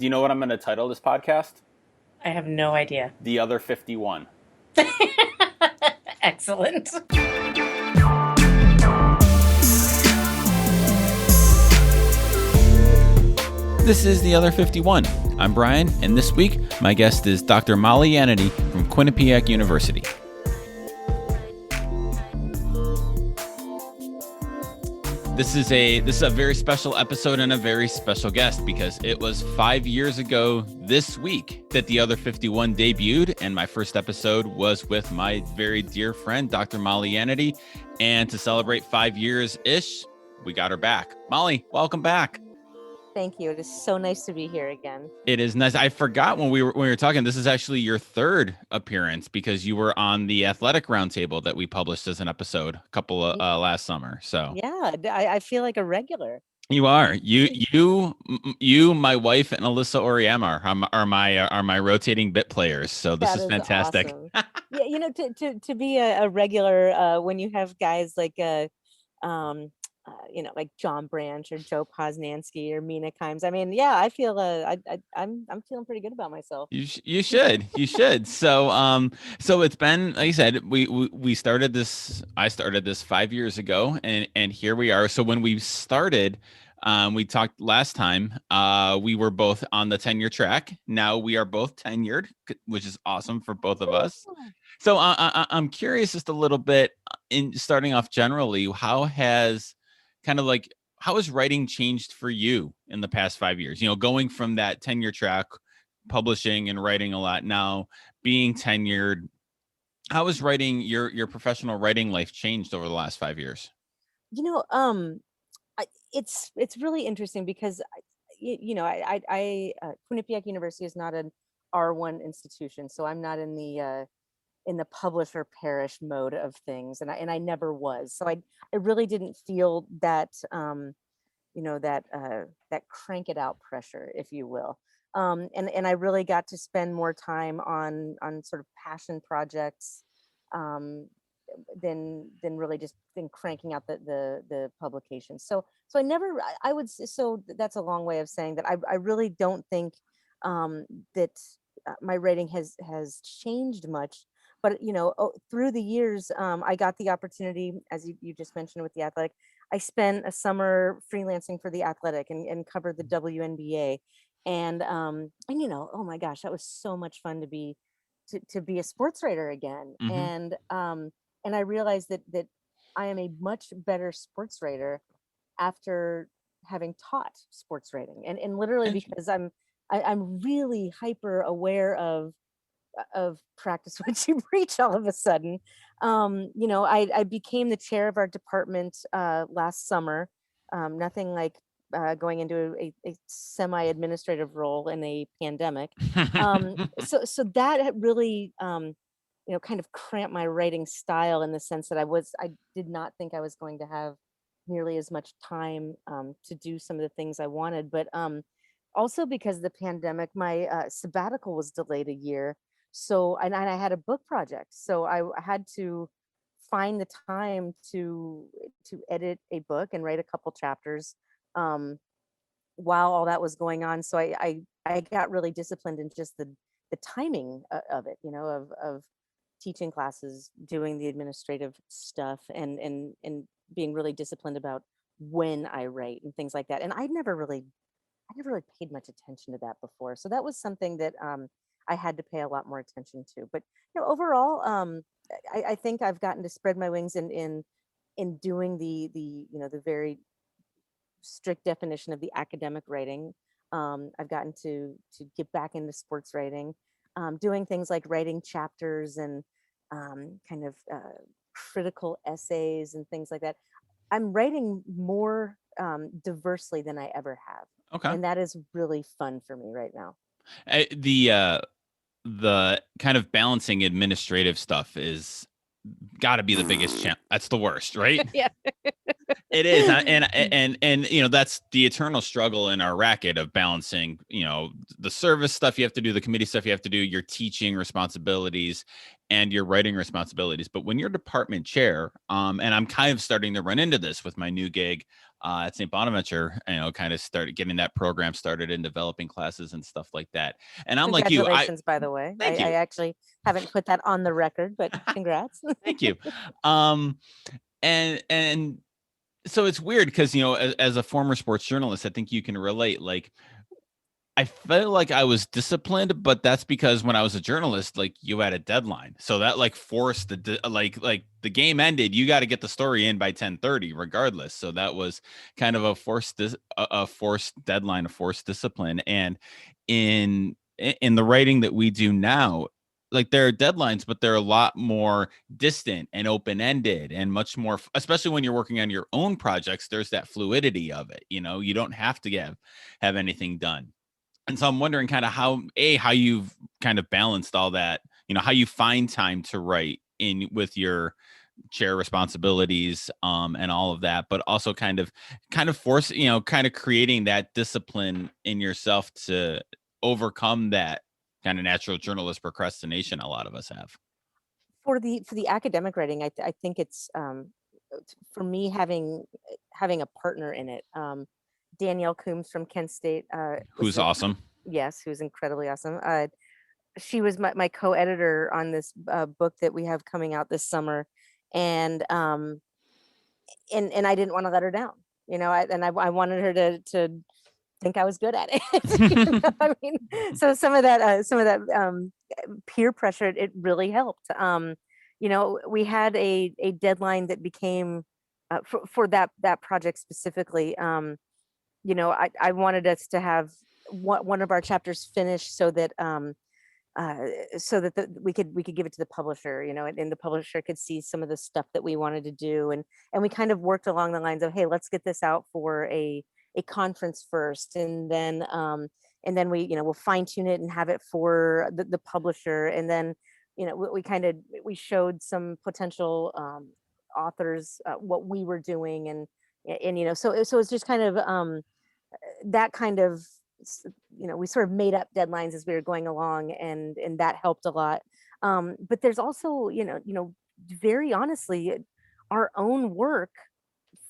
Do you know what I'm going to title this podcast? I have no idea. The Other 51. Excellent. This is The Other 51. I'm Brian, and this week my guest is Dr. Molly Yanity from Quinnipiac University. This is a very special episode and a very special guest because it was 5 years ago this week that The Other 51 debuted, and my first episode was with my very dear friend, Dr. Molly Yanity. And to celebrate 5 years-ish, we got her back. Molly, welcome back. Thank you. It is so nice to be here again. It is nice. I forgot when we were talking, this is actually your third appearance because you were on the athletic roundtable that we published as an episode a couple of last summer. So yeah, I feel like a regular. You are. You, my wife, and Alyssa Oriamar are my rotating bit players. So this is fantastic. Awesome. Yeah, to be a regular when you have guys like like John Branch or Joe Posnanski or Mina Kimes. I mean, yeah, I feel I'm feeling pretty good about myself. You should. So it's been, like I said, we started this. I started this 5 years ago, and here we are. So when we started, we talked last time. We were both on the tenure track. Now we are both tenured, which is awesome for both of us. So I'm curious just a little bit in starting off generally, how has writing changed for you in the past 5 years? Going from that tenure track, publishing and writing a lot, now being tenured, how has writing your professional writing life changed over the last 5 years? It's really interesting because Quinnipiac University is not an R1 institution, so I'm not in the publisher parish mode of things, and I never was. So I really didn't feel that that crank it out pressure, if you will. And I really got to spend more time on sort of passion projects than really just than cranking out the publications. So I would say, so that's a long way of saying that I really don't think that my writing has changed much. But through the years, I got the opportunity, as you just mentioned with the Athletic. I spent a summer freelancing for the Athletic and covered the WNBA, and oh my gosh, that was so much fun to be a sports writer again. Mm-hmm. And I realized that I am a much better sports writer after having taught sports writing, and literally because I'm really hyper aware of practice what you preach all of a sudden. I became the chair of our department last summer. Nothing like going into a semi-administrative role in a pandemic. So that had really kind of cramped my writing style in the sense that I did not think I was going to have nearly as much time to do some of the things I wanted. But also because of the pandemic, my sabbatical was delayed a year. So, and I had a book project, so I had to find the time to edit a book and write a couple chapters while all that was going on. So I got really disciplined in just the timing of it, of teaching classes, doing the administrative stuff, and being really disciplined about when I write and things like that. And I never really paid much attention to that before. So that was something that I had to pay a lot more attention to. But overall, I think I've gotten to spread my wings in doing the very strict definition of the academic writing. I've gotten to get back into sports writing, doing things like writing chapters and kind of critical essays and things like that. I'm writing more diversely than I ever have. Okay. And that is really fun for me right now. The kind of balancing administrative stuff is got to be the biggest challenge. That's the worst, right? Yeah. It is. And that's the eternal struggle in our racket of balancing, the service stuff you have to do, the committee stuff you have to do, your teaching responsibilities and your writing responsibilities. But when you're department chair, and I'm kind of starting to run into this with my new gig, at St. Bonaventure, kind of started getting that program started and developing classes and stuff like that. And I'm like you, Congratulations, by the way. thank I you. actually haven't put that on the record, but congrats. Thank you. And so it's weird because, as a former sports journalist, I think you can relate. Like, I felt like I was disciplined, but that's because when I was a journalist, like, you had a deadline. So that like forced like the game ended, you got to get the story in by 10:30 regardless. So that was kind of a forced deadline, a forced discipline. And in the writing that we do now, like, there are deadlines, but they're a lot more distant and open-ended and much more, especially when you're working on your own projects, there's that fluidity of it. You don't have to have anything done. And so I'm wondering kind of how you've kind of balanced all that, how you find time to write in with your chair responsibilities, and all of that, but also kind of force, kind of creating that discipline in yourself to overcome that kind of natural journalist procrastination a lot of us have. For the academic writing, I think it's for me having a partner in it. Danielle Coombs from Kent State was Who's awesome. yes, who's incredibly awesome. She was my co-editor on this book that we have coming out this summer, and and I didn't want to let her down. I wanted her to think I was good at it. I mean, so some of that peer pressure, it really helped. We had a deadline that became for that project specifically. I wanted us to have one of our chapters finished so that we could give it to the publisher, and the publisher could see some of the stuff that we wanted to do, and we kind of worked along the lines of, hey, let's get this out for a conference first, and then we'll fine tune it and have it for the publisher, and then we showed some potential authors what we were doing, and so it's just kind of that kind of we sort of made up deadlines as we were going along, and that helped a lot. But there's also very honestly, our own work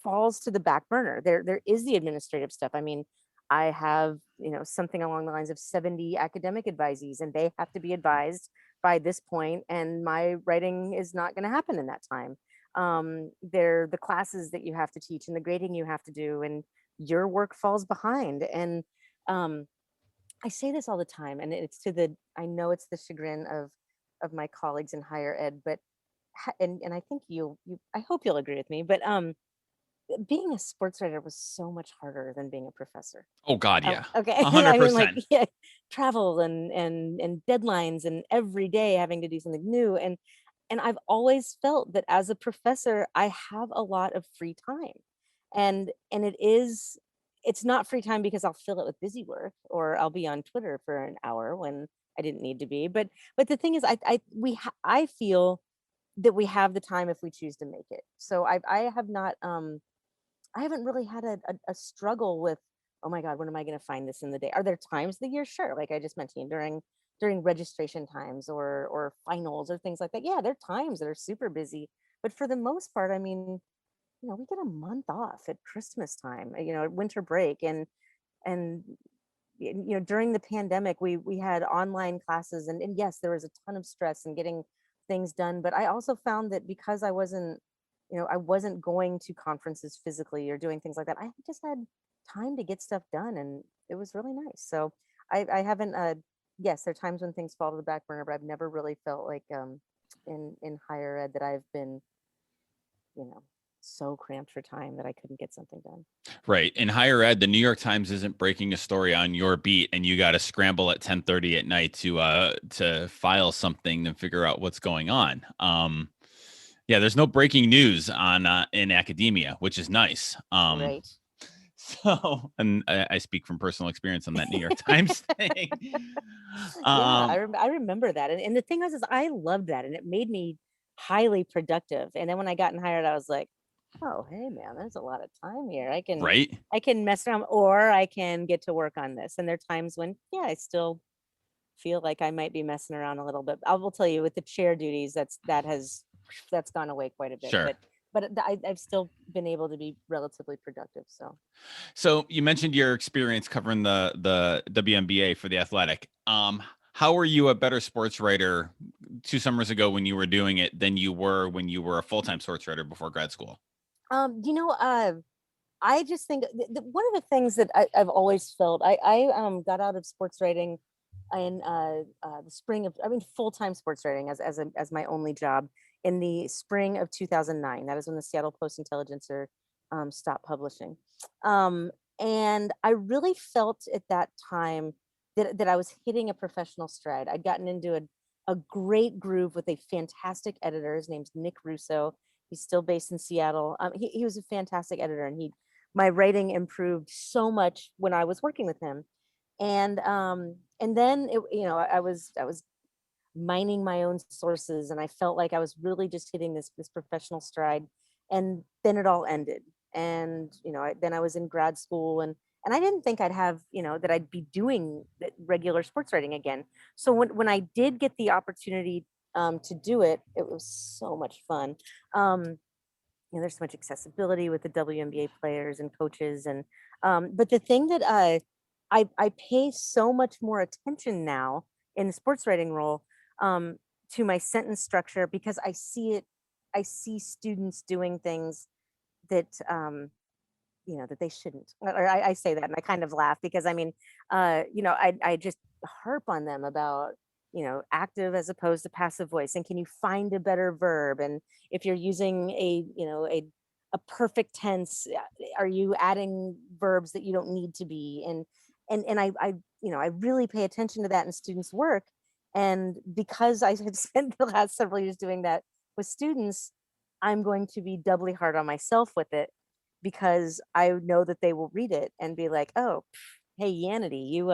falls to the back burner. There is the administrative stuff. I mean, I have something along the lines of 70 academic advisees, and they have to be advised by this point, and my writing is not going to happen in that time. They're the classes that you have to teach and the grading you have to do, and your work falls behind. And um, I say this all the time, and I know it's the chagrin of my colleagues in higher ed, but and I think I hope you'll agree with me, but being a sports writer was so much harder than being a professor. Oh God, yeah. Okay. A hundred I mean, like, percent. yeah, travel and deadlines, and every day having to do something new, and I've always felt that as a professor, I have a lot of free time, and it's not free time because I'll fill it with busy work, or I'll be on Twitter for an hour when I didn't need to be. But the thing is, I feel that we have the time if we choose to make it. So I have not I haven't really had a struggle with, oh my God, when am I going to find this in the day? Are there times of the year? Sure. Like I just mentioned, during registration times or finals or things like that. Yeah, there are times that are super busy. But for the most part, I mean, we get a month off at Christmas time, at winter break. And during the pandemic, we had online classes, and yes, there was a ton of stress in getting things done. But I also found that because I wasn't going to conferences physically or doing things like that, I just had time to get stuff done, and it was really nice. So I haven't yes, there are times when things fall to the back burner, but I've never really felt like in higher ed that I've been you know so cramped for time that I couldn't get something done. Right. In higher ed, the New York Times isn't breaking a story on your beat and you got to scramble at 10:30 at night to file something and figure out what's going on. Yeah, there's no breaking news on in academia, which is nice. Right. So, and I speak from personal experience on that New York Times thing. Yeah, I remember that, and the thing is I loved that, and it made me highly productive. And then when I got in higher ed, I was like, oh, hey man, there's a lot of time here. I can Right. I can mess around, or I can get to work on this. And there are times when, yeah, I still feel like I might be messing around a little bit. I will tell you, with the chair duties, that's gone away quite a bit. Sure. but I've still been able to be relatively productive. So you mentioned your experience covering the WNBA for the Athletic. How were you a better sports writer 2 summers ago when you were doing it than you were when you were a full-time sports writer before grad school? You know, I just think one of the things that I've always felt, I got out of sports writing in the spring of, I mean, full-time sports writing as my only job in the spring of 2009. That is when the Seattle Post-Intelligencer stopped publishing. And I really felt at that time that I was hitting a professional stride. I'd gotten into a great groove with a fantastic editor. His name's Nick Russo. He's still based in Seattle. He was a fantastic editor, and my writing improved so much when I was working with him. And then I was mining my own sources, and I felt like I was really just hitting this professional stride. And then it all ended. And then I was in grad school, and I didn't think I'd have, that I'd be doing regular sports writing again. So when I did get the opportunity to do it, it was so much fun. um there's so much accessibility with the WNBA players and coaches, and but the thing that I pay so much more attention now in the sports writing role, um, to my sentence structure, because I see students doing things that that they shouldn't. Or I say that and I kind of laugh, because I mean, I just harp on them about, active as opposed to passive voice, and can you find a better verb, and if you're using a perfect tense, are you adding verbs that you don't need to be? And I really pay attention to that in students' work. And because I have spent the last several years doing that with students, I'm going to be doubly hard on myself with it, because I know that they will read it and be like, "Oh, hey, Yanity, you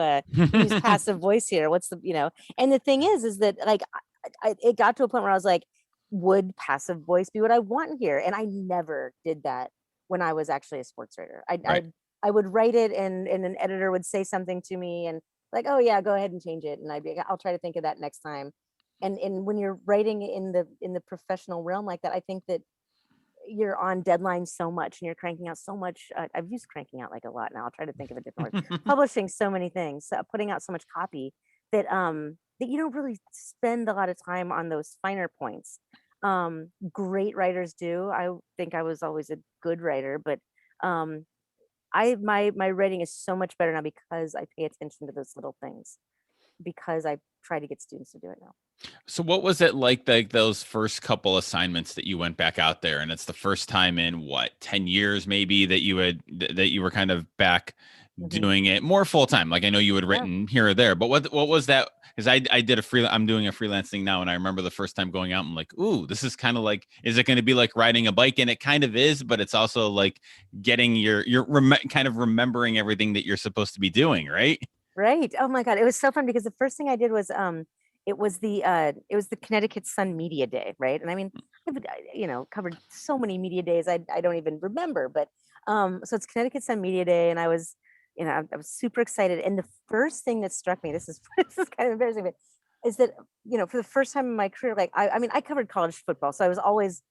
use passive voice here. What's the?" And the thing is that, like, it got to a point where I was like, would passive voice be what I want here? And I never did that when I was actually a sports writer. Right. I would write it, and an editor would say something to me, and like, "Oh yeah, go ahead and change it," and I'll try to think of that next time. And when you're writing in the professional realm like that, I think that you're on deadline so much, and you're cranking out so much. I've used cranking out like a lot now. I'll try to think of a different word. Publishing so many things, putting out so much copy, that you don't really spend a lot of time on those finer points. Great writers do. I think I was always a good writer, but um, my writing is so much better now because I pay attention to those little things, because I try to get students to do it now. So what was it like those first couple assignments that you went back out there, and it's the first time in what, 10 years maybe that you were kind of back Mhm. doing it more full time? Like, I know you had Yeah. written here or there, but what was that? Because I did I'm doing a freelance thing now, and I remember the first time going out, I'm like, ooh, this is kind of like, is it going to be like riding a bike? And it kind of is, but it's also like getting kind of remembering everything that you're supposed to be doing, right? Right. Oh my God. It was so fun, because the first thing I did was it was the Connecticut Sun Media Day, right? And I mean, I've covered so many media days I don't even remember, but so it's Connecticut Sun Media Day, and I was super excited. And the first thing that struck me, this is this is kind of embarrassing, but is that, for the first time in my career, like I mean, I covered college football, so I was always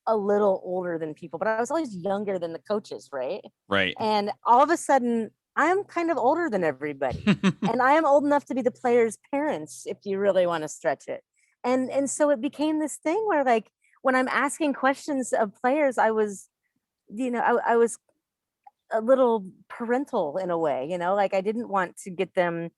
a little older than people, but I was always younger than the coaches, right? Right. And all of a sudden, I'm kind of older than everybody. And I am old enough to be the players' parents, if you really want to stretch it. And so it became this thing where, like, when I'm asking questions of players, I was a little parental in a way, like I didn't want to get them.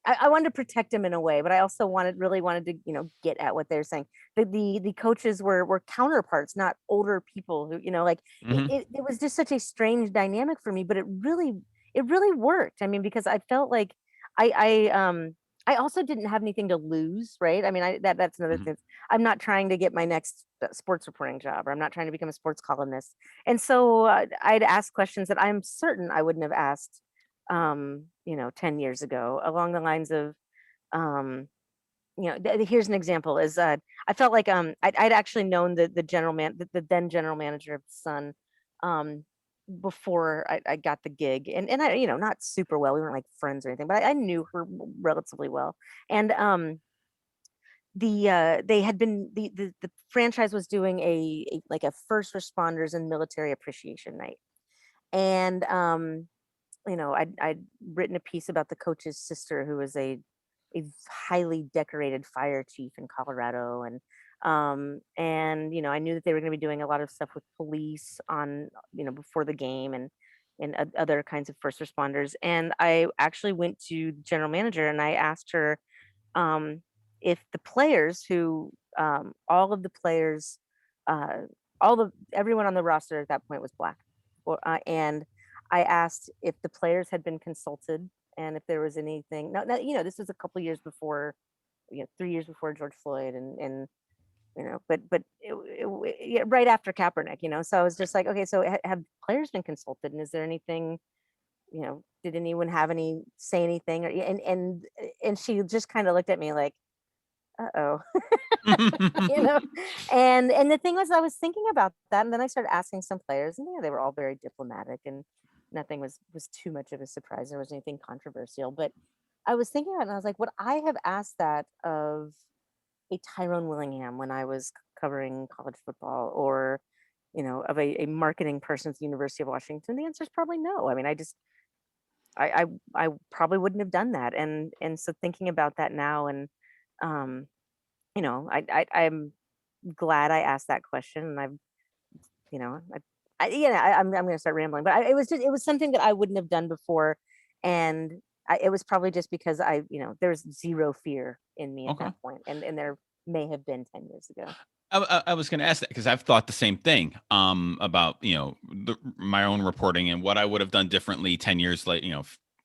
I wanted to protect him in a way, but I also really wanted to, get at what they're saying. The coaches were counterparts, not older people who, like, Hmm. it was just such a strange dynamic for me, but it really worked. I mean, because I felt like I also didn't have anything to lose, right? I mean, that's another Hmm. thing. I'm not trying to get my next sports reporting job, or I'm not trying to become a sports columnist. And so I'd ask questions that I'm certain I wouldn't have asked 10 years ago, along the lines of, um, here's an example is, I felt like, I'd actually known the the then general manager of the Sun, um, before I got the gig, and I, not super well. We weren't like friends or anything, but I knew her relatively well. And they had been the franchise was doing a like a first responders and military appreciation night, and I'd written a piece about the coach's sister, who was a highly decorated fire chief in Colorado, and I knew that they were going to be doing a lot of stuff with police on before the game, and other kinds of first responders. And I actually went to the general manager and I asked her, um, if the players who all of the players, uh, everyone on the roster at that point was black, and I asked if the players had been consulted and if there was anything. Now, this was a couple years before, 3 years before George Floyd, and but yeah, right after Kaepernick. So I was just like, okay, so have players been consulted, and is there anything? Did anyone have any say anything? Or and she just kind of looked at me like, uh-oh. you know and the thing was, I was thinking about that, and then I started asking some players, and they were all very diplomatic, and nothing was too much of a surprise. There was anything controversial, but I was thinking about it, and I was like, would I have asked that of a Tyrone Willingham when I was covering college football, or of a marketing person at the University of Washington? The answer is probably no. I mean, I probably wouldn't have done that. And so thinking about that now, and um I'm glad I asked that question, and I've, I'm going to start rambling, but it was something that I wouldn't have done before, and it was probably just because there's zero fear in me at Okay. that point, and there may have been 10 years ago. I was going to ask that because I've thought the same thing about my own reporting and what I would have done differently 10 years later,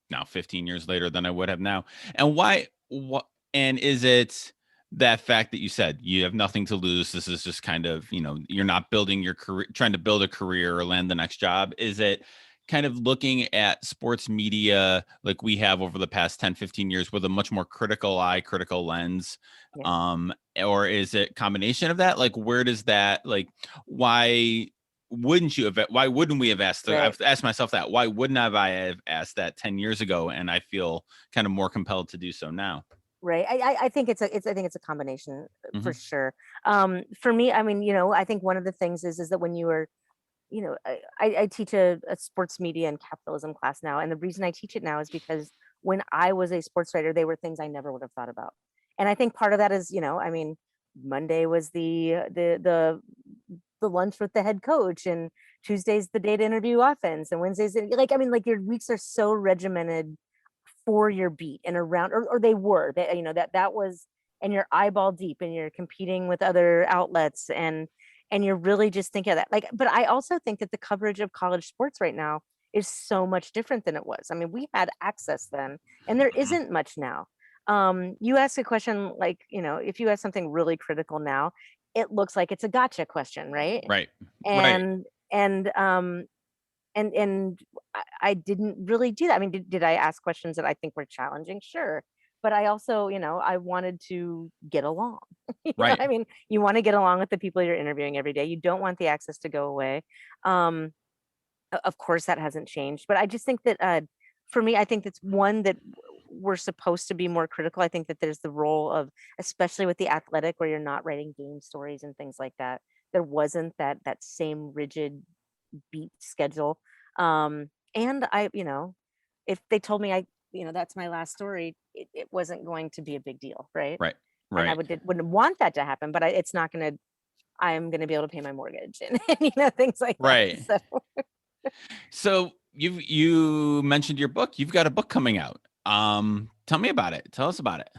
now 15 years later than I would have now. And why? What? And is it that fact that you said you have nothing to lose? This is just kind of, you're not building your career, trying to build a career or land the next job. Is it kind of looking at sports media like we have over the past 10, 15 years with a much more critical eye, critical lens? Yeah. Or is it combination of that? Like, where does that, like, why wouldn't you have, why wouldn't we have asked? Right. I've asked myself that. Why wouldn't I have asked that 10 years ago? And I feel kind of more compelled to do so now. Right. I think I think it's a combination, for Mm-hmm. sure. For me, I mean, I think one of the things is that when you were, I teach a sports media and capitalism class now, and the reason I teach it now is because when I was a sports writer, they were things I never would have thought about. And I think part of that is, I mean, Monday was the lunch with the head coach, and Tuesday's the day to interview offense, and Wednesday's like, I mean, like, your weeks are so regimented for your beat and around, or they were that, that was, and you're eyeball deep, and you're competing with other outlets, and you're really just thinking of that. Like, but I also think that the coverage of college sports right now is so much different than it was. I mean, we had access then, and there Mm-hmm. isn't much now. You ask a question like, if you ask something really critical now, it looks like it's a gotcha question, right? Right. Right. And and and and I didn't really do that. I mean, did I ask questions that I think were challenging? Sure. But I also, I wanted to get along. Right. I mean, you want to get along with the people you're interviewing every day. You don't want the access to go away. Um, of course, that hasn't changed. But I just think that, for me, I think that's one that we're supposed to be more critical. I think that there's the role of, especially with the athletic, where you're not writing game stories and things like that. There wasn't that same rigid beat schedule. And if they told me that's my last story, it wasn't going to be a big deal, right? Right. And I Right. wouldn't want that to happen, but it's not going to. I'm going to be able to pay my mortgage, and things like that. Right. So. So you mentioned your book. You've got a book coming out. Tell me about it. Tell us about it.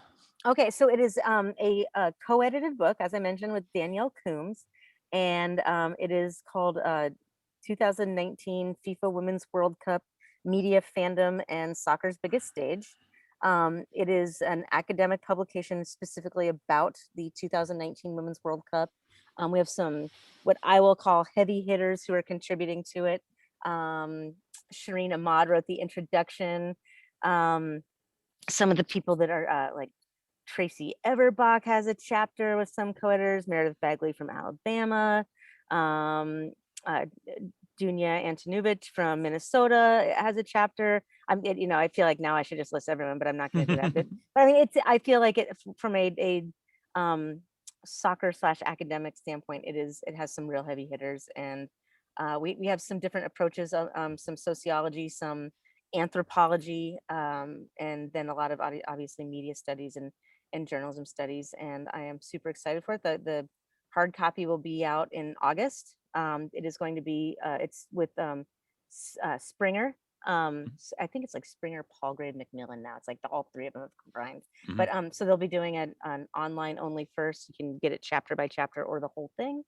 Okay, so it is a co-edited book, as I mentioned, with Danielle Coombs, and it is called 2019 FIFA Women's World Cup: Media, Fandom, and Soccer's Biggest Stage. It is an academic publication specifically about the 2019 Women's World Cup. We have some, what I will call, heavy hitters who are contributing to it. Shireen Ahmad wrote the introduction. Some of the people that are like Tracy Everbach has a chapter with some co-editors, Meredith Bagley from Alabama, um, Dunya Antonovich from Minnesota has a chapter. I feel like now I should just list everyone, but I'm not going to do that. But I mean, I feel like it from a soccer/academic standpoint, it has some real heavy hitters, and we have some different approaches of some sociology, some anthropology, and then a lot of obviously media studies and journalism studies. And I am super excited for it. The hard copy will be out in August. It is going to be it's with Springer. I think it's like Springer, Palgrave, Macmillan now. It's like all three of them have combined. Mhm. But so they'll be doing an online only first. You can get it chapter by chapter or the whole thing.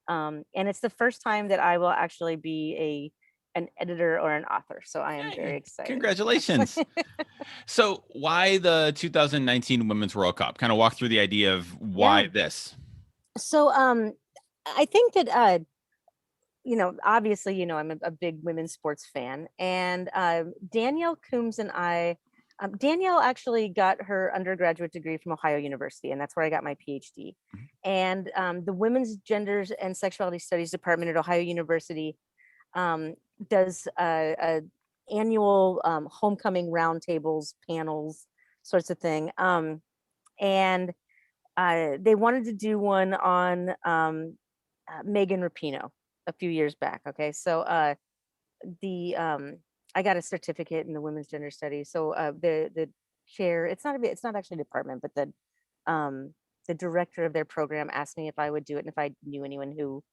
And it's the first time that I will actually be an editor or an author. So I am very Hey, excited. congratulations. So why the 2019 Women's World Cup? Kind of walk through the idea of why this. So I think that obviously, I'm a big women's sports fan, and Danielle Coombs and I, Danielle actually got her undergraduate degree from Ohio University, and that's where I got my PhD. Mhm. And the Women's Genders and Sexuality Studies Department at Ohio University does a annual homecoming roundtables, panels, sorts of thing. And they wanted to do one on Megan Rapinoe a few years back. Okay, so the I got a certificate in the women's gender studies. So the chair, it's not actually a department, but the director of their program asked me if I would do it and if I knew anyone who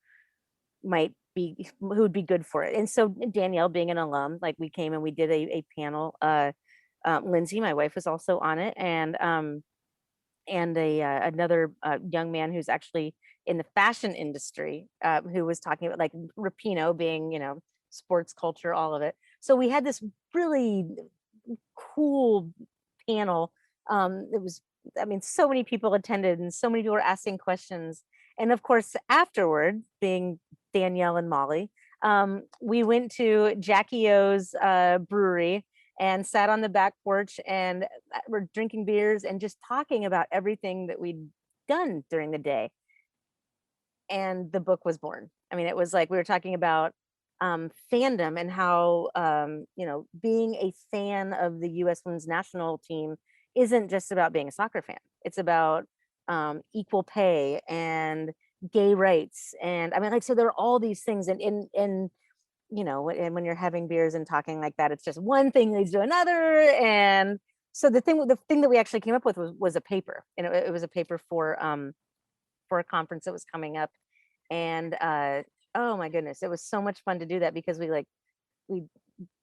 would be good for it. And so Danielle, being an alum, like we came and we did a panel. Lindsay, my wife, was also on it, and another young man who's actually in the fashion industry, who was talking about like Rapinoe being, sports culture, all of it. So we had this really cool panel. It was, I mean, so many people attended and so many people were asking questions. And of course, afterward, being Danielle and Molly, we went to Jackie O's brewery and sat on the back porch and we're drinking beers and just talking about everything that we'd done during the day. And the book was born. I mean, it was like we were talking about fandom and how being a fan of the U.S. Women's National Team isn't just about being a soccer fan. It's about equal pay and gay rights, and I mean, like, so there are all these things, and and when you're having beers and talking like that, it's just one thing leads to another. And so the thing that we actually came up with was a paper, and it was a paper for a conference that was coming up. And oh my goodness, it was so much fun to do that because we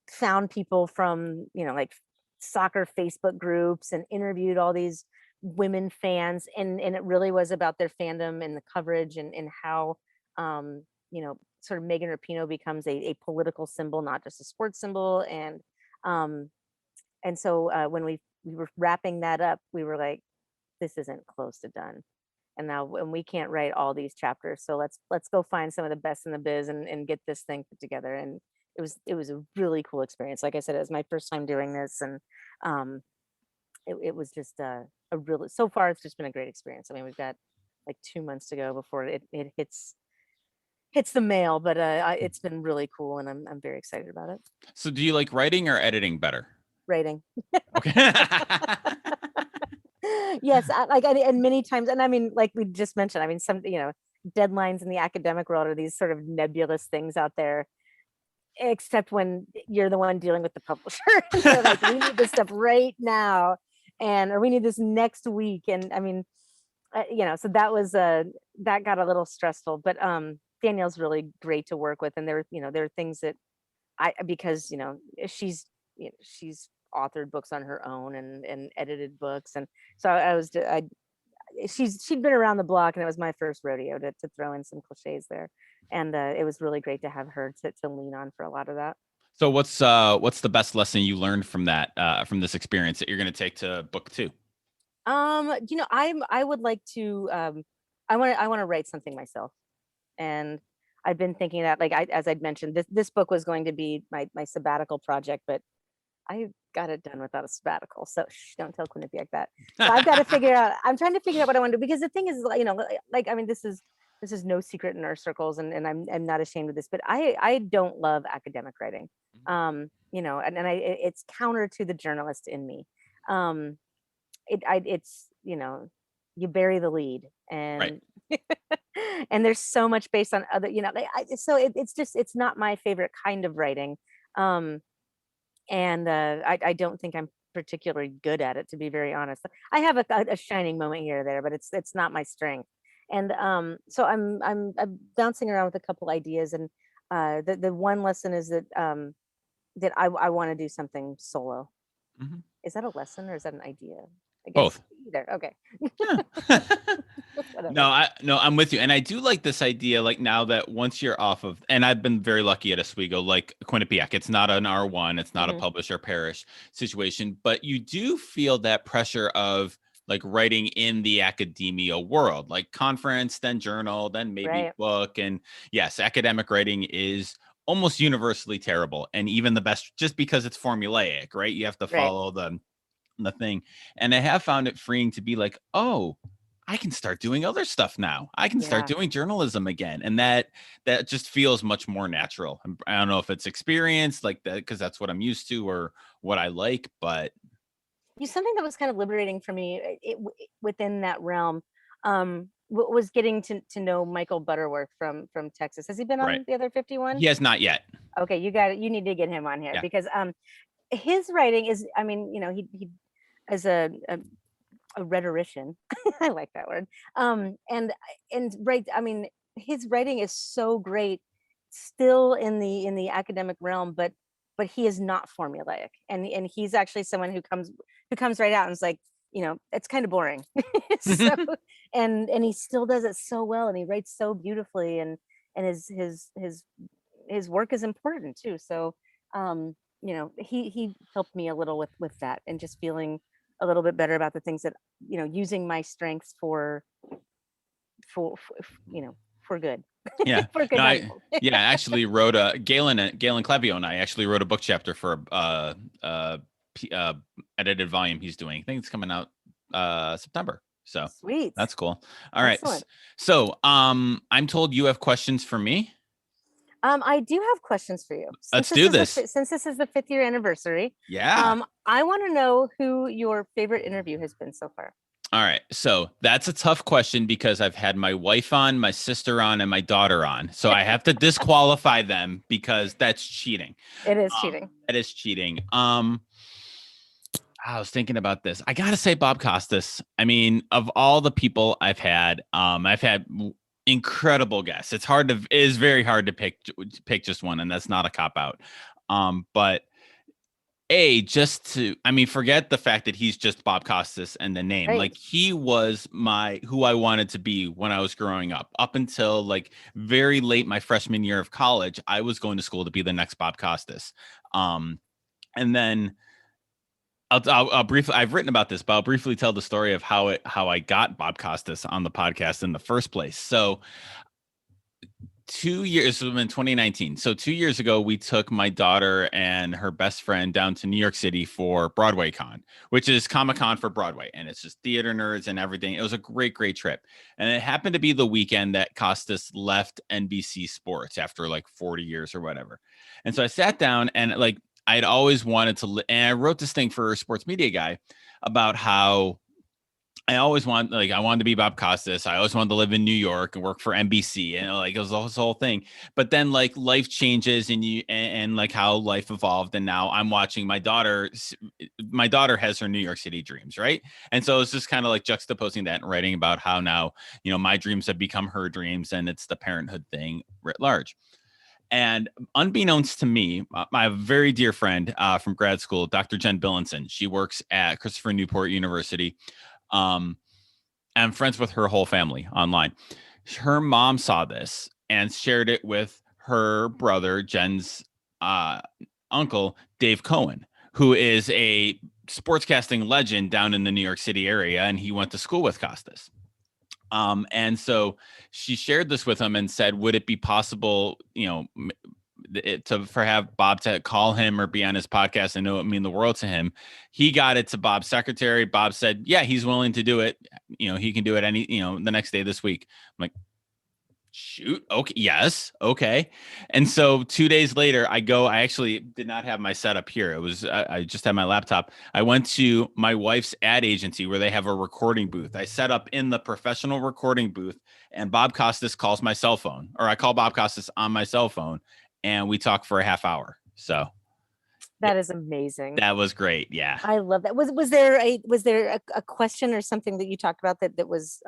found people from like soccer Facebook groups and interviewed all these women fans, and it really was about their fandom and the coverage, and how sort of Megan Rapinoe becomes a political symbol, not just a sports symbol. And so when we were wrapping that up, we were like, this isn't close to done. And now, when we can't write all these chapters, so let's go find some of the best in the biz and get this thing put together. And it was a really cool experience. Like I said, it was my first time doing this, and it was just a really, so far it's just been a great experience. I mean, we've got like 2 months to go before it hits the mail, but it's been really cool, and I'm very excited about it. So do you like writing or editing better? Writing. Okay. Yes, and many times, and I mean, like we just mentioned, I mean, some deadlines in the academic world are these sort of nebulous things out there, except when you're the one dealing with the publisher. They're like, we need this stuff right now, or we need this next week. And I mean, so that was that got a little stressful, but Danielle's really great to work with, and there are things that because she's authored books on her own and edited books, and so she'd been around the block, and it was my first rodeo to throw in some cliches there, and it was really great to have her to lean on for a lot of that. So what's the best lesson you learned from from this experience that you're going to take to book 2? I would like to I want to write something myself, and I've been thinking that, like, as I'd mentioned, this book was going to be my sabbatical project, but I got it done without a sabbatical. So don't tell Quinnipiac like that. So I've got to figure out, I'm trying to figure out what I want to do, because the thing is, like, I mean, this is no secret in our circles, and I'm not ashamed of this, but I don't love academic writing. And it's counter to the journalist in me. It's you bury the lead, Right. and and there's so much based on other, so it's not my favorite kind of writing. Um, and I don't think I'm particularly good at it, to be very honest. I have a shining moment here or there, but it's not my strength. And so I'm bouncing around with a couple ideas, and the one lesson is that that I want to do something solo. Mhm. Is that a lesson or is that an idea? I guess Both. either. Okay. Yeah. Whatever. No, I'm with you. And I do like this idea, like now that once you're off of, and I've been very lucky at Oswego, like Quinnipiac, it's not an R1, it's not a Hmm. publish or perish situation, but you do feel that pressure of like writing in the academia world, like conference, then journal, then maybe Right. book. And yes, academic writing is almost universally terrible. And even the best, just because it's formulaic, right? You have to Right. follow the thing. And I have found it freeing to be like, oh, I can start doing other stuff now. I can start Yeah. doing journalism again. And that just feels much more natural. I don't know if it's experience like that because that's what I'm used to or what I like, but Something that was kind of liberating for me, within that realm, was getting to know Michael Butterworth from Texas. Has he been right. on the other 51? He has not yet. Okay, you got it. You need to get him on here, Yeah. because his writing is, I mean, he as a rhetorician. I like that word. And right, I mean, his writing is so great, still in the academic realm, but he is not formulaic, and he's actually someone who comes right out and is like, it's kind of boring. So, and he still does it so well, and he writes so beautifully, and his work is important too. So, he helped me a little with that, and just feeling a little bit better about the things that, using my strengths for good. Yeah. For No, good, not evil. I actually wrote Galen Clevio and I actually wrote a book chapter for edited volume he's doing. I think it's coming out September. So Sweet. that's cool. All right. Excellent. So I'm told you have questions for me. I do have questions for you. Let's do this. Since this is the 5th year anniversary, Yeah. I want to know who your favorite interview has been so far. All right. So that's a tough question because I've had my wife on, my sister on, and my daughter on. So I have to disqualify them because that's cheating. It is cheating. That is cheating. I was thinking about this. I gotta say, Bob Costas. I mean, of all the people I've had incredible guests. It is very hard to pick just one, and that's not a cop out. But forget the fact that he's just Bob Costas and the name. Right. Like he was who I wanted to be when I was growing up until like very late my freshman year of college. I was going to school to be the next Bob Costas. And then I'll briefly. I've written about this, but I'll briefly tell the story of how I got Bob Costas on the podcast in the first place. So 2 years in 2019. So 2 years ago, we took my daughter and her best friend down to New York City for Broadway Con, which is Comic Con for Broadway, and it's just theater nerds and everything. It was a great trip, and it happened to be the weekend that Costas left NBC Sports after like 40 years or whatever. And so I sat down and like I'd always wanted to, and I wrote this thing for Sports Media Guy about how I wanted to be Bob Costas. I always wanted to live in New York and work for NBC, and like it was this whole thing. But then like life changes and like how life evolved, and now I'm watching my daughter. My daughter has her New York City dreams, right? And so it's just kind of like juxtaposing that and writing about how now my dreams have become her dreams, and it's the parenthood thing writ large. And unbeknownst to me, my very dear friend from grad school, Dr. Jen Billinson, she works at Christopher Newport University. I'm friends with her whole family online. Her mom saw this and shared it with her brother, Jen's uncle, Dave Cohen, who is a sportscasting legend down in the New York City area, and he went to school with Costas. And so she shared this with him and said, would it be possible, for have Bob to call him or be on his podcast? I know it mean the world to him. He got it to Bob's secretary. Bob said, yeah, he's willing to do it. He can do it the next day this week. I'm like, Shoot. Okay. Yes. Okay. And so 2 days later, I actually did not have my setup here. It was, I just had my laptop. I went to my wife's ad agency where they have a recording booth. I set up in the professional recording booth, and Bob Costas calls my cell phone, or I call Bob Costas on my cell phone, and we talk for a half hour. So That is amazing. that was great. Yeah. I love that. Was there a question or something that you talked about that was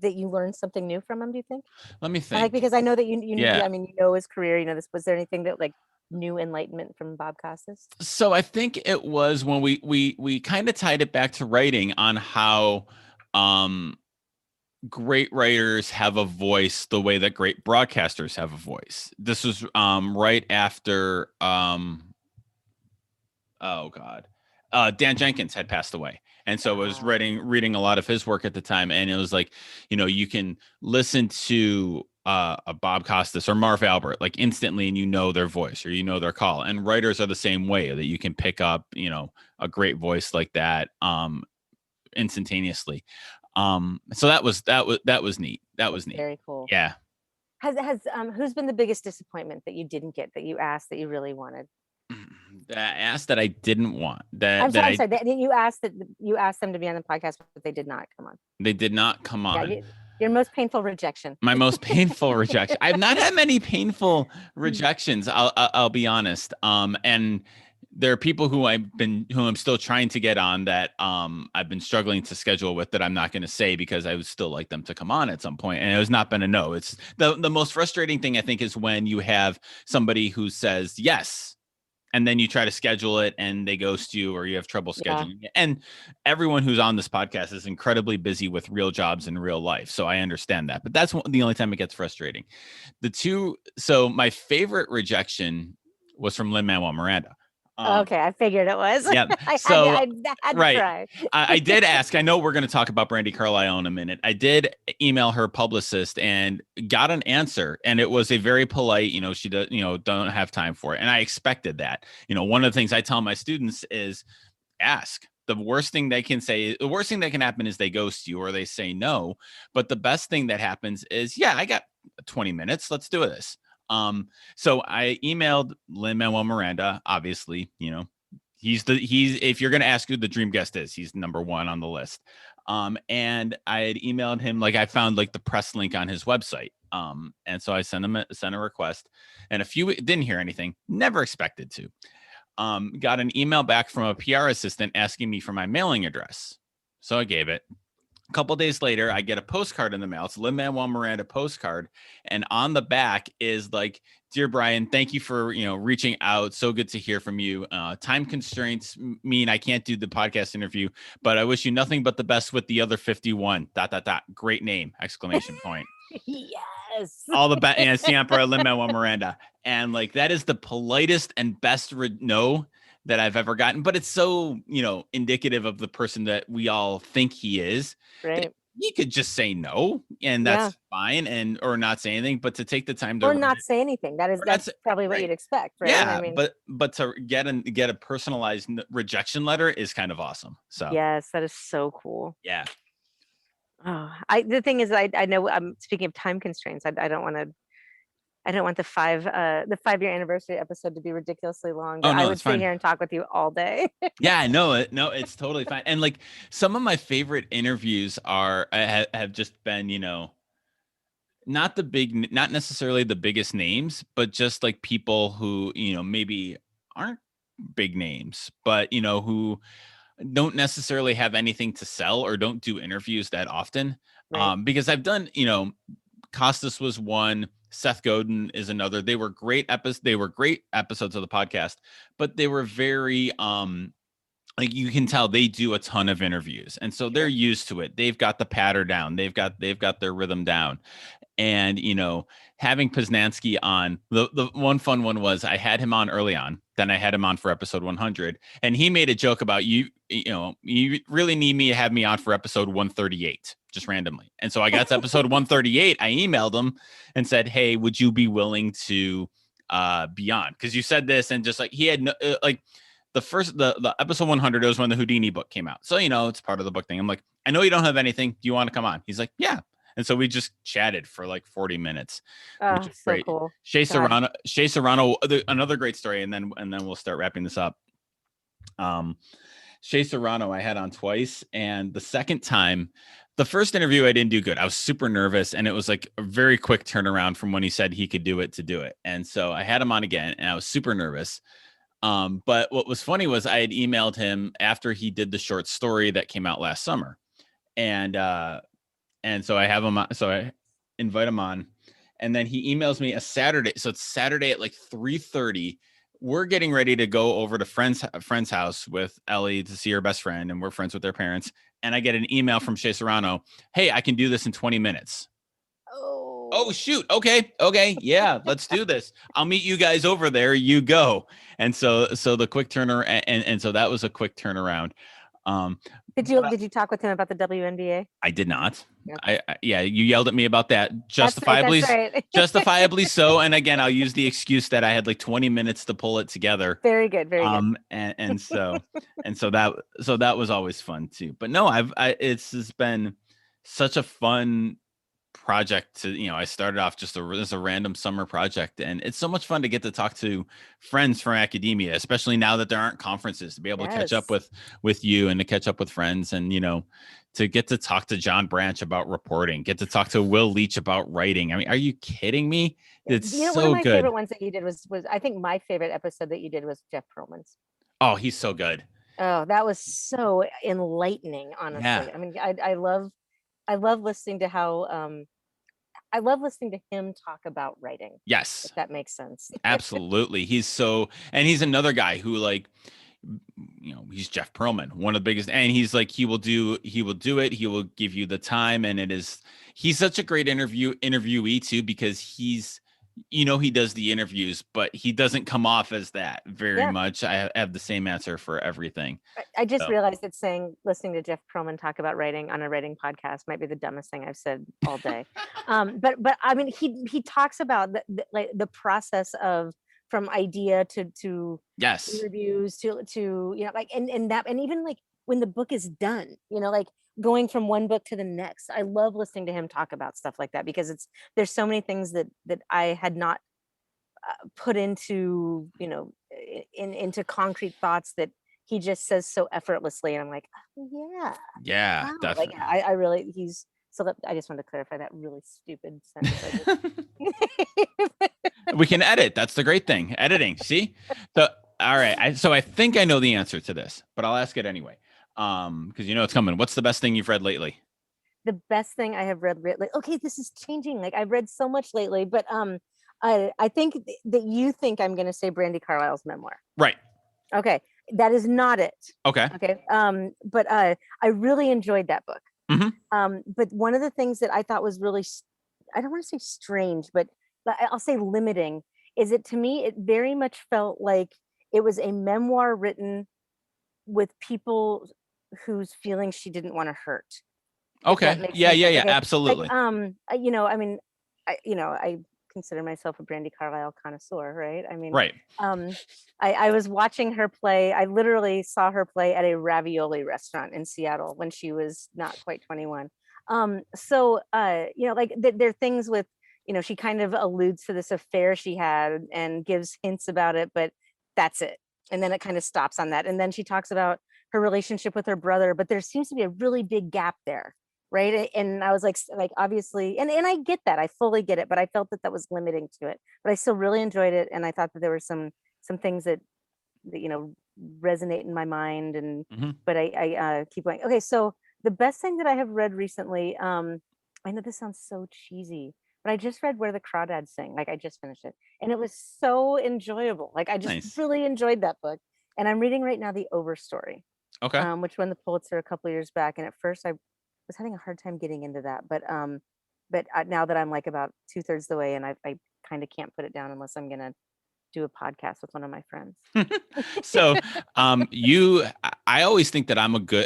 that you learned something new from him, do you think? Let me And like, think. because I know that Yeah. I mean, you know his career, you know this. Was there anything that like new enlightenment from Bob Costas? So I think it was when we kind of tied it back to writing on how great writers have a voice the way that great broadcasters have a voice. This was right after oh god, Dan Jenkins had passed away, and so I was reading a lot of his work at the time, and it was like, you can listen to a Bob Costas or Marv Albert like instantly, and their voice or their call. And writers are the same way, that you can pick up a great voice like that instantaneously. So that was neat. That was neat. Very cool. Yeah. Has who's been the biggest disappointment that you didn't get, that you asked that you really wanted? That I asked that I didn't want. I'm sorry. You asked them to be on the podcast, but they did not come on. They did not come on. Yeah, your most painful rejection. My most painful rejection. I've not had many painful rejections. I'll be honest. And there are people who I'm still trying to get on that I've been struggling to schedule with, that I'm not going to say because I would still like them to come on at some point. And it has not been a no. It's the most frustrating thing, I think, is when you have somebody who says yes, and then you try to schedule it and they ghost you, or you have trouble scheduling it. And everyone who's on this podcast is incredibly busy with real jobs in real life. So I understand that, but that's the only time it gets frustrating. So my favorite rejection was from Lin-Manuel Miranda. Okay, I figured it was. Yeah. So I had to try. I did ask. I know we're going to talk about Brandi Carlile in a minute. I did email her publicist and got an answer, and it was a very polite. She does. Don't have time for it, and I expected that. One of the things I tell my students is ask. The worst thing that can happen is they ghost you or they say no. But the best thing that happens is, yeah, I got 20 minutes. Let's do this. So I emailed Lin-Manuel Miranda. Obviously, he's if you're going to ask who the dream guest is, he's number one on the list. And I had emailed him, like I found like the press link on his website. And so I sent a request, and didn't hear anything, never expected to. Got an email back from a PR assistant asking me for my mailing address. So I gave it. A couple days later, I get a postcard in the mail. It's a Lin-Manuel Miranda postcard, and on the back is like, "Dear Brian, thank you for reaching out. So good to hear from you. Time constraints mean I can't do the podcast interview, but I wish you nothing but the best with the other 51. ... Great name! ! Yes. All the best, and siempre Lin-Manuel Miranda." And like, that is the politest and best no that I've ever gotten, but it's so, indicative of the person that we all think he is. Right. He could just say no, and that's fine, or not say anything, but to take the time to or not say anything. That's probably what you'd expect, right? Yeah, I mean, but to get a personalized rejection letter is kind of awesome. So yes, that is so cool. Yeah. Oh, the thing is, I know I'm speaking of time constraints. I don't want the 5-year anniversary episode to be ridiculously long. But I would sit here and talk with you all day. Yeah, no, it's totally fine. And like, some of my favorite interviews have just been, not necessarily the biggest names, but just like people who, maybe aren't big names, but who don't necessarily have anything to sell or don't do interviews that often. Right. Because I've done, Costas was one, Seth Godin is another. They were great episodes of the podcast, but they were very like, you can tell they do a ton of interviews, and so they're used to it. They've got the patter down. They've got their rhythm down. And having Poznansky on, the one fun one was, I had him on early on, then I had him on for episode 100, and he made a joke about, you really need me to have me on for episode 138, just randomly. And so I got to episode 138. I emailed him and said, "Hey, would you be willing to be on? Because you said this," and just like, he had no, like, the episode 100 was when the Houdini book came out. So, it's part of the book thing. I'm like, "I know you don't have anything. Do you want to come on?" He's like, "Yeah." And so we just chatted for like 40 minutes, which Oh, is so great. cool. Shea God. Serrano, another great story. And then we'll start wrapping this up. Shea Serrano I had on twice. And the second time, the first interview, I didn't do good. I was super nervous, and it was like a very quick turnaround from when he said he could do it to do it. And so I had him on again, and I was super nervous. But what was funny was I had emailed him after he did the short story that came out last summer. And so I have him on, so I invite him on, and then he emails me a Saturday. So it's Saturday at like 3:30. We're getting ready to go over to friend's house with Ellie to see her best friend, and we're friends with their parents. And I get an email from Shea Serrano. Hey, I can do this in 20 minutes. Oh, shoot. Okay. Yeah, let's do this. I'll meet you guys over there. You go. And so the quick turner, and so that was a quick turnaround. Did you talk with him about the WNBA? I did not. Okay. Yeah, you yelled at me about that, justifiably. That's right. Justifiably so. And again, I'll use the excuse that I had like 20 minutes to pull it together. Very good. Very good. And so that was always fun too. But no, it's just been such a fun project to, I started off just as a random summer project, and it's so much fun to get to talk to friends from academia, especially now that there aren't conferences, to be able to catch up with you and to catch up with friends, and to get to talk to John Branch about reporting, get to talk to Will Leach about writing. I mean, are you kidding me? It's so one of my good. favorite ones that you did was I think my favorite episode that you did was Jeff Pearlman's. Oh, he's so good. Oh, that was so enlightening, honestly. Yeah. I mean, I love listening to how I love listening to him talk about writing. Yes. If that makes sense. Absolutely. He's another guy who, like, he's Jeff Pearlman, one of the biggest, and he's like, he will do it. He will give you the time. And he's such a great interviewee too, because he's, he does the interviews, but he doesn't come off as that very much. I have the same answer for everything. I just realized that listening to Jeff Pearlman talk about writing on a writing podcast might be the dumbest thing I've said all day. But I mean, he talks about the process of from idea to yes interviews to like and even like when the book is done, like going from one book to the next. I love listening to him talk about stuff like that, because there's so many things that I had not put into into concrete thoughts that he just says so effortlessly, and I'm like, oh, yeah wow. Definitely. Like I really I just wanted to clarify that really stupid sentence. We can edit. That's the great thing, editing. See, so all right. I think I know the answer to this, but I'll ask it anyway. Because it's coming. What's the best thing you've read lately? The best thing I have read lately. Okay, this is changing. Like, I've read so much lately, but I think that you think I'm going to say Brandi Carlile's memoir. Right. Okay, that is not it. Okay. But I really enjoyed that book. Mm-hmm. But one of the things that I thought was really, I don't want to say strange, but I'll say limiting, is it to me, it very much felt like it was a memoir written with people whose feelings she didn't want to hurt. Okay. Yeah. Okay. Absolutely. Like, I mean, I consider myself a Brandi Carlile connoisseur, right? I mean, right. I was watching her play. I literally saw her play at a ravioli restaurant in Seattle when she was not quite 21. So like there are things with, she kind of alludes to this affair she had and gives hints about it, but that's it. And then it kind of stops on that. And then she talks about her relationship with her brother, but there seems to be a really big gap there. Right. And I was like obviously, and I get that, I fully get it, but I felt that was limiting to it, but I still really enjoyed it. And I thought that there were some things that resonate in my mind, and but I keep going. Okay, so the best thing that I have read recently, I know this sounds so cheesy, but I just read Where the Crawdads Sing. Like, I just finished it, and it was so enjoyable. Like, I just really enjoyed that book. And I'm reading right now The Overstory, which won the Pulitzer a couple of years back. And at first I was having a hard time getting into that, but now that I'm like about 2/3 the way, and I kind of can't put it down unless I'm gonna do a podcast with one of my friends. So I always think that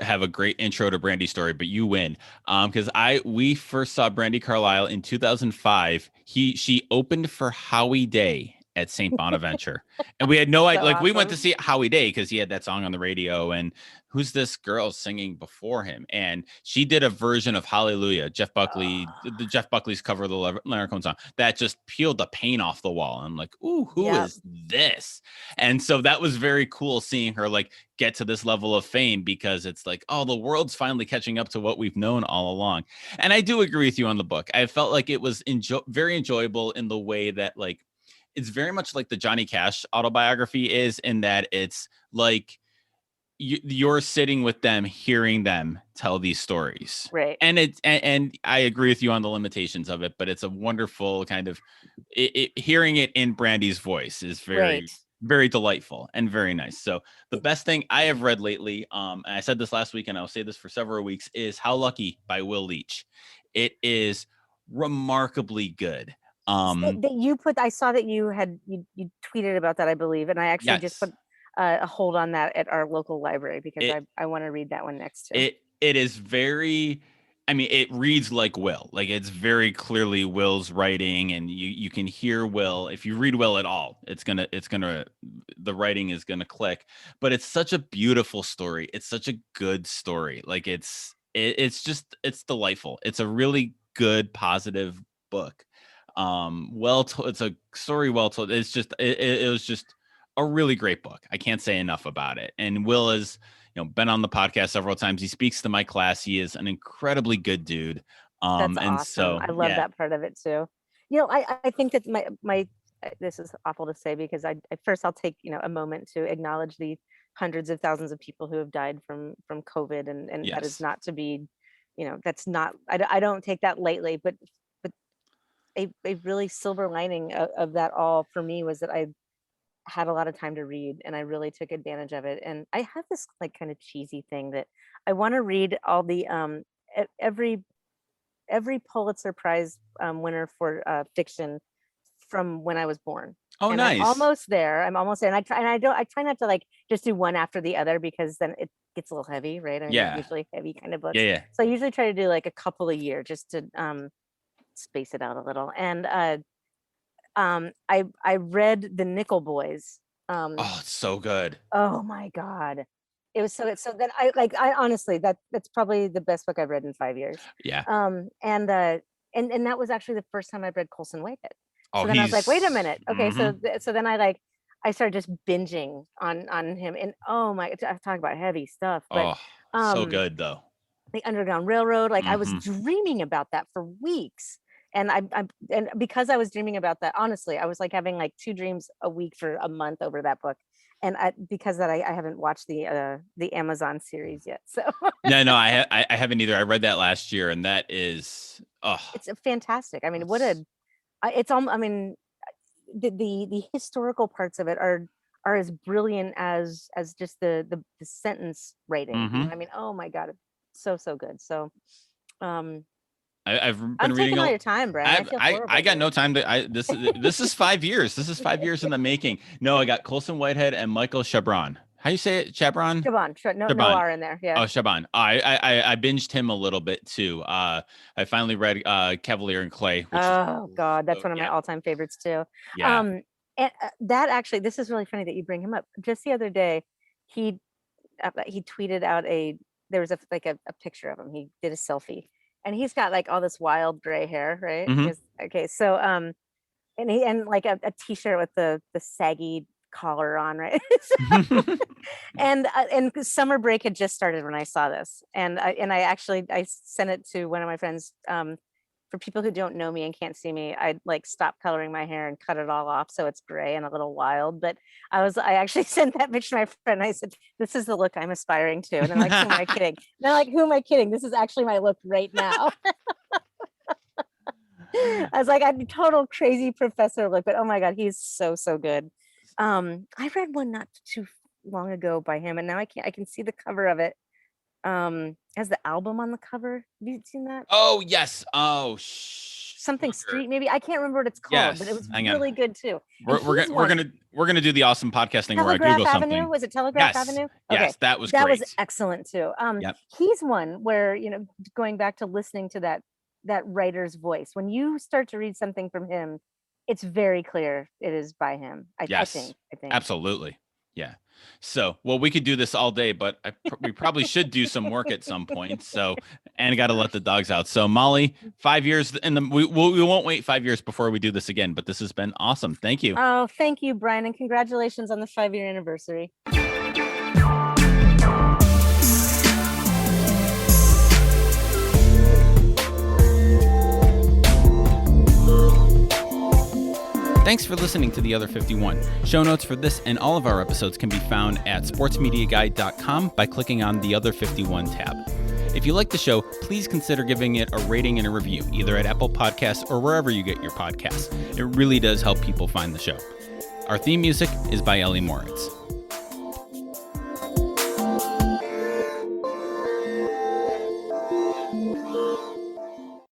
have a great intro to Brandi story, but you win. Because we first saw Brandi Carlile in 2005. She opened for Howie Day at St. Bonaventure. And we had no idea, So like we went to awesome. see Howie Day because he had that song on the radio, and who's this girl singing before him? And she did a version of Hallelujah, Jeff Buckley, Oh, the Jeff Buckley's cover of the Leonard Cohen song that just peeled the paint off the wall. I'm like, ooh, who yep. is this? And so that was very cool seeing her like get to this level of fame, because it's like, oh, the world's finally catching up to what we've known all along. And I do agree with you on the book. I felt like it was very enjoyable in the way that like it's very much like the Johnny Cash autobiography is, in that it's like you're sitting with them, hearing them tell these stories. Right. And and I agree with you on the limitations of it, but it's a wonderful kind of hearing it in Brandi's voice is Right. very delightful and very nice. So the best thing I have read lately, and I said this last week and I'll say this for several weeks, is How Lucky by Will Leach. It is remarkably good. That you put, I saw that you tweeted about that, I believe, and I actually just Yes. put a hold on that at our local library because It I want to read that one next too. it is very, I mean, it reads like Will. Like it's very clearly Will's writing, and you can hear Will. If you read Will at all, the writing is gonna click. But it's such a beautiful story. It's such a good story. Like it's delightful. It's a really good, positive book. It's a story well told. It was just a really great book. I can't say enough about it. And Will is, been on the podcast several times. He speaks to my class. He is an incredibly good dude. That's And awesome. so I love yeah, that part of it too. I think that my this is awful to say because I first I'll take a moment to acknowledge the hundreds of thousands of people who have died from COVID, and that is yes, not to be, that's not, I don't take that lightly, but a really silver lining of that all for me was that I had a lot of time to read and I really took advantage of it. And I have this like kind of cheesy thing that I want to read all the every Pulitzer Prize winner for fiction from when I was born. oh And I'm nice, almost there. I'm almost there. And I try not to like just do one after the other because then it gets a little heavy, right? I mean, they're yeah, usually heavy kind of yeah, books. yeah. So I usually try to do like a couple a year just to space it out a little. And I read The Nickel Boys. Oh, it's so good. Oh my God. It was so good. So then I honestly that's probably the best book I've read in 5 years. Yeah. And that was actually the first time I read Colson Whitehead. Oh, So then I was like, wait a he's. minute. Okay, Mhm. so then I started just binging on him, and oh my, I talk about heavy stuff, but Oh, so um good though. the Underground Railroad, like I was Mhm. dreaming about that for weeks. And and because I was dreaming about that, honestly, I was like having like two dreams a week for a month over that book. And because that I haven't watched the Amazon series yet. So No, I haven't either. I read that last year, and that is, oh, it's a fantastic. I mean, it's, it's all, I mean, the historical parts of it are as brilliant as just the sentence writing. You know, mhm. I mean, oh my God, it's so good. So um I've been I'm reading taking all a. your time, Brad. I feel I horrible got here. no time to. This is 5 years. This is 5 years in the making. No, I got Colson Whitehead and Michael Chabron. How you say it? Chabron. Siobhan, sure, no Chabon. R in there. Yeah. Oh, Shaban. I binged him a little bit too. I finally read Cavalier and Clay, which is Oh God, that's so, one of my yeah, all-time favorites too. yeah. Um, and that actually, this is really funny that you bring him up. Just the other day, he he tweeted out there was a picture of him. He did a selfie, and he's got like all this wild gray hair, right? Hmm. Okay, so and like a t-shirt with the saggy collar on, right? And summer break had just started when I saw this, and I actually I sent it to one of my friends. For people who don't know me and can't see me, I like stopped coloring my hair and cut it all off so it's gray and a little wild. But I actually sent that picture to my friend. I said, "This is the look I'm aspiring to," and they're like, "Who am I kidding?" And they're like, "Who am I kidding? This is actually my look right now." I was like, I'm a total crazy professor look, but oh my God, he's so good. I read one not too long ago by him, and now I can see the cover of it. Has the album on the cover. Have you seen that? Oh yes. Oh Something sugar. Street, maybe. I can't remember what it's called, but it Yes. was Hang on. really good too. And he's We're one. gonna do the awesome podcasting where I Telegraph Google Avenue, something. was it Telegraph Yes. Avenue? Okay, Yes. That was that was great. excellent too. Yep. He's one where, going back to listening to that writer's voice, when you start to read something from him, It's very clear it is by him. I Yes, think. absolutely. Yeah. So, well, we could do this all day, but we probably should do some work at some point. So, and got to let the dogs out. So, Molly, 5 years, and we won't wait 5 years before we do this again. But this has been awesome. Thank you. Oh, thank you, Brian, and congratulations on the 5-year anniversary. Thanks for listening to The Other 51. Show notes for this and all of our episodes can be found at sportsmediaguide.com by clicking on the Other 51 tab. If you like the show, please consider giving it a rating and a review, either at Apple Podcasts or wherever you get your podcasts. It really does help people find the show. Our theme music is by Ellie Moritz.